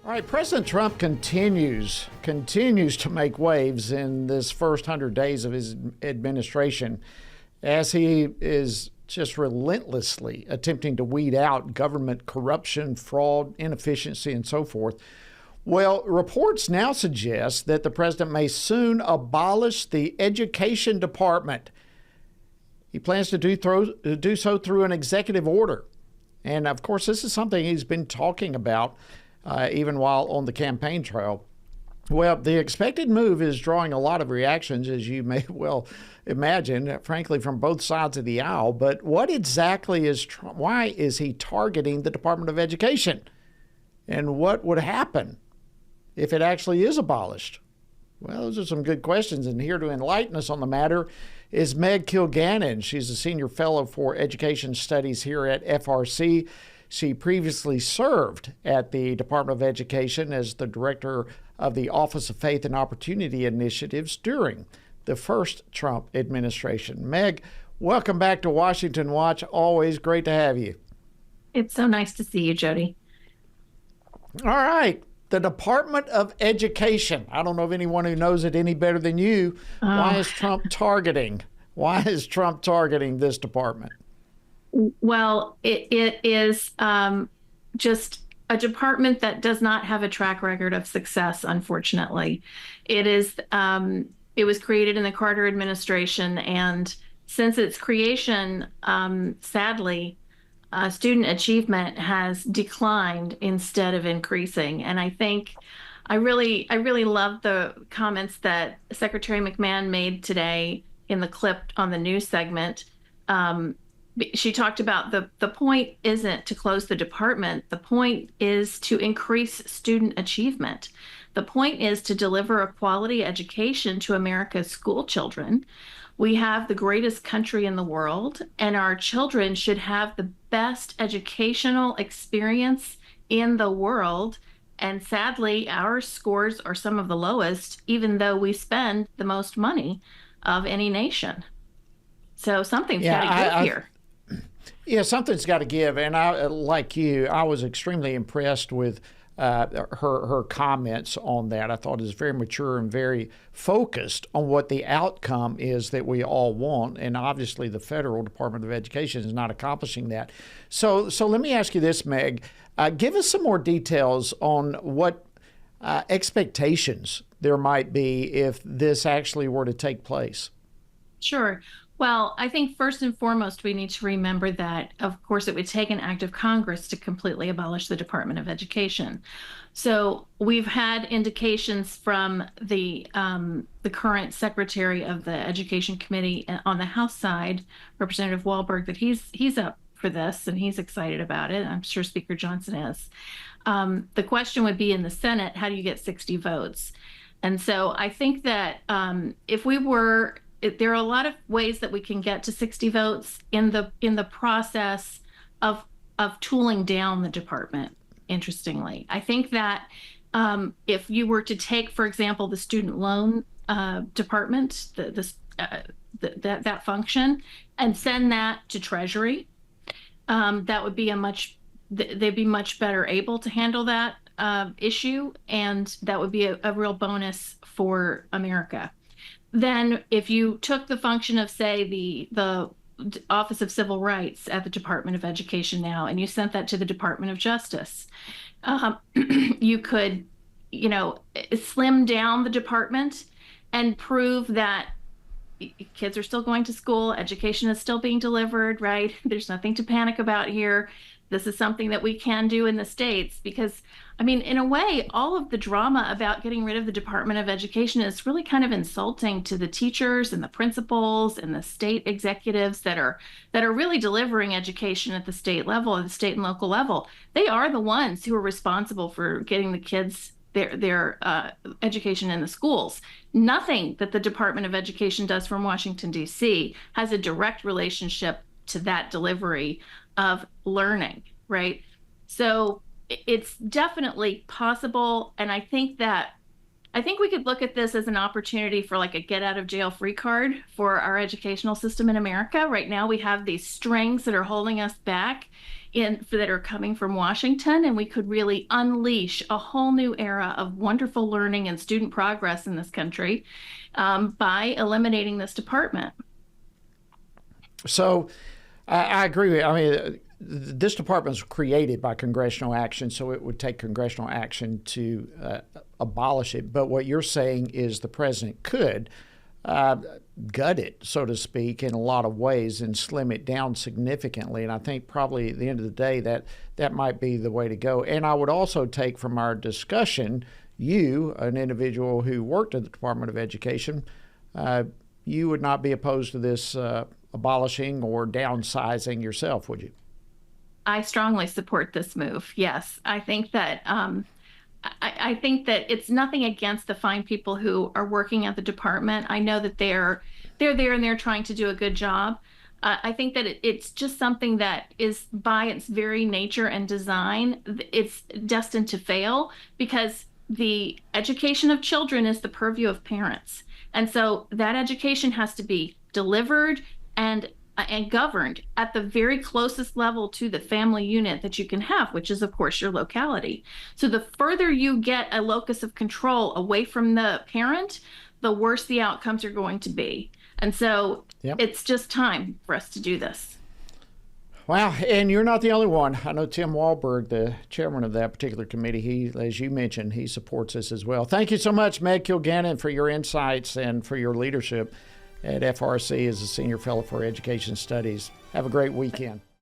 All right, President Trump continues to make waves in this first 100 days of his administration as he is just relentlessly attempting to weed out government corruption, fraud, inefficiency, and so forth. Well, reports now suggest that the president may soon abolish the education department. He plans to do so through an executive order. And of course, this is something he's been talking about even while on the campaign trail. Well, the expected move is drawing a lot of reactions, as you may well imagine, frankly, from both sides of the aisle. But what exactly why is he targeting the Department of Education? And what would happen if it actually is abolished? Well, those are some good questions. And here to enlighten us on the matter is Meg Kilgannon. She's a senior fellow for education studies here at FRC. She previously served at the Department of Education as the director of the Office of Faith and Opportunity Initiatives during the first Trump administration. Meg, welcome back to Washington Watch. Always great to have you. It's so nice to see you, Jody. All right. The Department of Education. I don't know of anyone who knows it any better than you. Why is Trump targeting this department? Well, it is just a department that does not have a track record of success, unfortunately. It was created in the Carter administration, and since its creation, sadly, student achievement has declined instead of increasing. And I really love the comments that Secretary McMahon made today in the clip on the news segment. She talked about the point isn't to close the department. The point is to increase student achievement. The point is to deliver a quality education to America's school children. We have the greatest country in the world, and our children should have the best educational experience in the world. And sadly, our scores are some of the lowest, even though we spend the most money of any nation. So something's got to give here. Yeah, something's got to give. And I, like you, I was extremely impressed with her comments on that. I thought it was very mature and very focused on what the outcome is that we all want. And obviously, the federal Department of Education is not accomplishing that. So let me ask you this, Meg. Give us some more details on what expectations there might be if this actually were to take place. Sure. Well, I think first and foremost, we need to remember that, of course, it would take an act of Congress to completely abolish the Department of Education. So we've had indications from the current Secretary of the Education Committee on the House side, Representative Wahlberg, that he's up for this and he's excited about it. I'm sure Speaker Johnson is. The question would be in the Senate, how do you get 60 votes? And so I think that there are a lot of ways that we can get to 60 votes in the process of tooling down the department. Interestingly, I think that if you were to take, for example, the student loan department, that function, and send that to Treasury, that would be they'd be much better able to handle that issue, and that would be a real bonus for America. Then if you took the function of, say, the Office of Civil Rights at the Department of Education now, and you sent that to the Department of Justice, you could, slim down the department and prove that kids are still going to school, education is still being delivered, right? There's nothing to panic about here. This is something that we can do in the States because, in a way, all of the drama about getting rid of the Department of Education is really kind of insulting to the teachers and the principals and the state executives that are really delivering education at the state level, at the state and local level. They are the ones who are responsible for getting the kids their education in the schools. Nothing that the Department of Education does from Washington, D.C. has a direct relationship to that delivery of learning, right? So it's definitely possible. And I think that I think we could look at this as an opportunity for like a get out of jail free card for our educational system in America. Right now, we have these strings that are holding us back that are coming from Washington, and we could really unleash a whole new era of wonderful learning and student progress in this country by eliminating this department. So I agree with you. I mean, this department was created by congressional action, so it would take congressional action to abolish it. But what you're saying is the president could gut it, so to speak, in a lot of ways and slim it down significantly. And I think probably at the end of the day that might be the way to go. And I would also take from our discussion, you, an individual who worked at the Department of Education, you would not be opposed to this abolishing or downsizing yourself, would you? I strongly support this move. Yes, I think that I think that it's nothing against the fine people who are working at the department. I know that they're there and they're trying to do a good job. I think that it's just something that is by its very nature and design, it's destined to fail because the education of children is the purview of parents. And so that education has to be delivered and governed at the very closest level to the family unit that you can have, which is, of course, your locality. So the further you get a locus of control away from the parent, the worse the outcomes are going to be. And so It's just time for us to do this. Wow, and you're not the only one. I know Tim Walberg, the chairman of that particular committee, he, as you mentioned, he supports this as well. Thank you so much, Meg Kilgannon, for your insights and for your leadership at FRC as a Senior Fellow for Education Studies. Have a great weekend.